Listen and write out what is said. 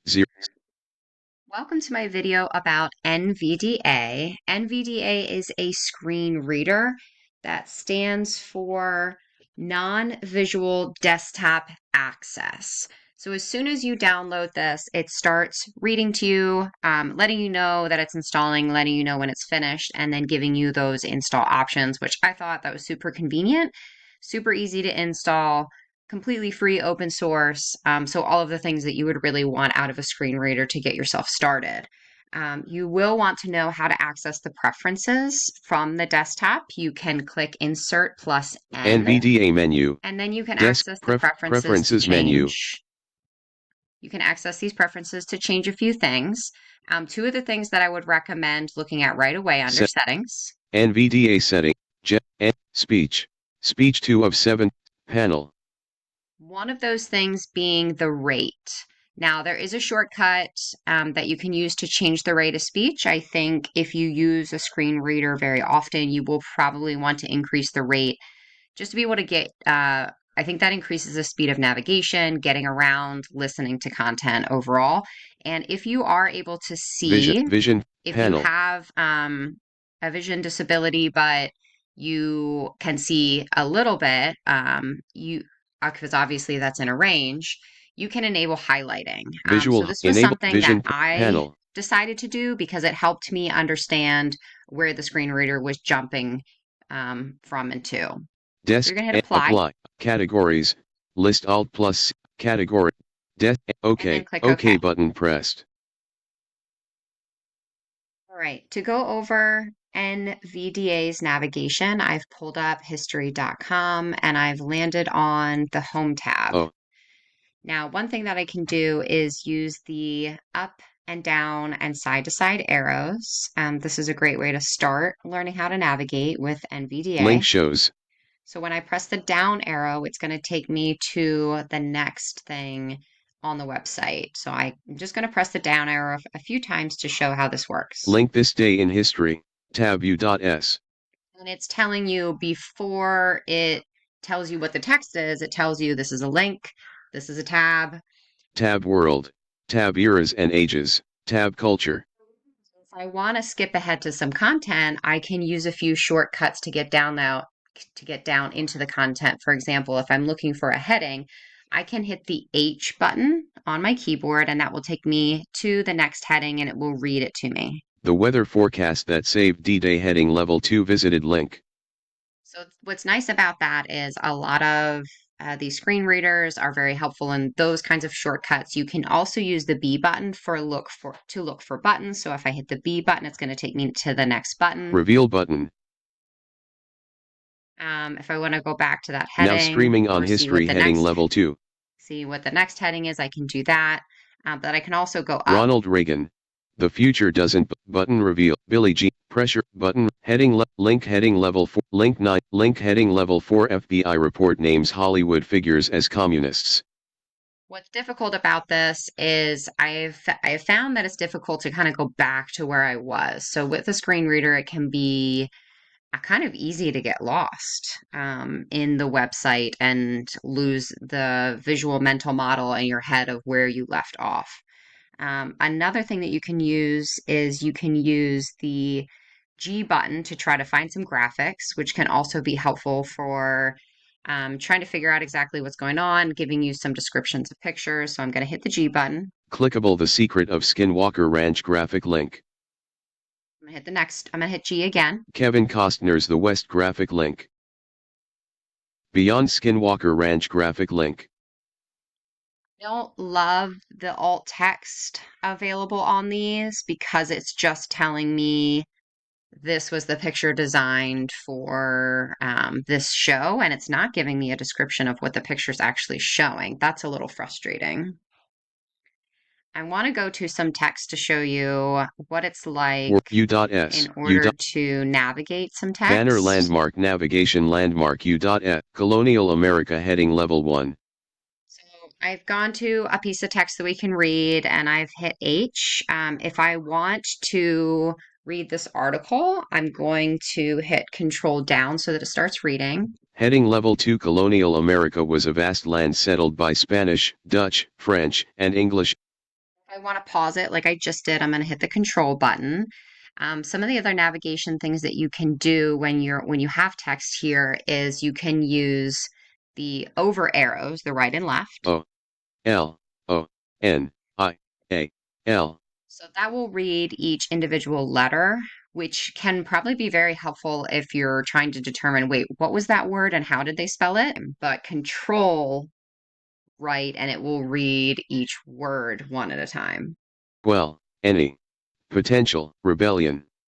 0. Welcome to my video about NVDA. NVDA is a screen reader that stands for Non-Visual Desktop Access. So as soon as you download this, it starts reading to you, letting you know that it's installing, letting you know when it's finished, and then giving you those install options, which I thought that was super convenient, super easy to install, completely free, open source. So all of the things that you would really want out of a screen reader to get yourself started. You will want to know how to access the preferences from the desktop. You can click Insert plus N, NVDA menu. and then you can Desk access the preferences to preferences menu. change. You can access these preferences to change a few things. Two of the things that I would recommend looking at right away under settings. NVDA setting. Speech. Speech 2 of 7. Panel. One of those things being the rate. Now, there is a shortcut that you can use to change the rate of speech. I think if you use a screen reader very often, you will probably want to increase the rate just to be able to get, I think that increases the speed of navigation, getting around, listening to content overall. And if you are able to see, Vision. if you Panel. have a vision disability, but you can see a little bit, because obviously that's in a range, you can enable highlighting. So this was Enable something that vision I panel. decided to do because it helped me understand where the screen reader was jumping from and to. So you're Desk. going to hit apply. Apply. Categories. List Alt plus category. And then OK. click OK OK. button pressed. All right, to go over NVDA's navigation, I've pulled up history.com and I've landed on the Home tab. Oh. Now, one thing that I can do is use the up and down and side to side arrows. This is a great way to start learning how to navigate with NVDA. Link shows. So when I press the down arrow, it's going to take me to the next thing on the website. So I'm just going to press the down arrow a few times to show how this works. Link this day in history. Tab U.S. And it's telling you before it tells you what the text is, it tells you this is a link, this is a tab. Tab world. Tab eras and ages. Tab culture. If I want to skip ahead to some content, I can use a few shortcuts to get down into the content. For example, if I'm looking for a heading, I can hit the H button on my keyboard and that will take me to the next heading and it will read it to me. The weather forecast that saved D-Day heading level 2 visited link. So what's nice about that is a lot of these screen readers are very helpful in those kinds of shortcuts. You can also use the B button to look for buttons. So if I hit the B button, it's going to take me to the next button. Reveal button. If I want to go back to that heading, now streaming on history heading level 2. See what the next heading is, I can do that. But I can also go up. Ronald Reagan. The future doesn't button reveal. Billie Jean. Pressure button. Heading link heading level 4. Link 9. Link heading level 4. FBI report names Hollywood figures as communists. What's difficult about this is I've found that it's difficult to kind of go back to where I was. So with a screen reader, it can be kind of easy to get lost in the website and lose the visual mental model in your head of where you left off. Another thing that you can use is you can use the G button to try to find some graphics, which can also be helpful for trying to figure out exactly what's going on, giving you some descriptions of pictures. So I'm going to hit the G button. Clickable The Secret of Skinwalker Ranch graphic link. I'm going to hit the next. I'm going to hit G again. Kevin Costner's The West graphic link. Beyond Skinwalker Ranch graphic link. Don't love the alt text available on these because it's just telling me this was the picture designed for this show, and it's not giving me a description of what the picture's actually showing. That's a little frustrating. I want to go to some text to show you what it's like U.S. in order to navigate some text. Banner landmark navigation landmark U.S. Colonial America heading level 1. So I've gone to a piece of text that we can read and I've hit H. If I want to read this article, I'm going to hit Control down so that it starts reading. Heading level 2 Colonial America was a vast land settled by Spanish, Dutch, French, and English. If I I want to pause it like I just did, I'm going to hit the control button. Some of the other navigation things that you can do when you have text here is you can use the over arrows, the right and left. O, L, O, N, I, A, L. So that will read each individual letter, which can probably be very helpful if you're trying to determine, wait, what was that word and how did they spell it? But control right, and it will read each word one at a time. Well, any. Potential, rebellion,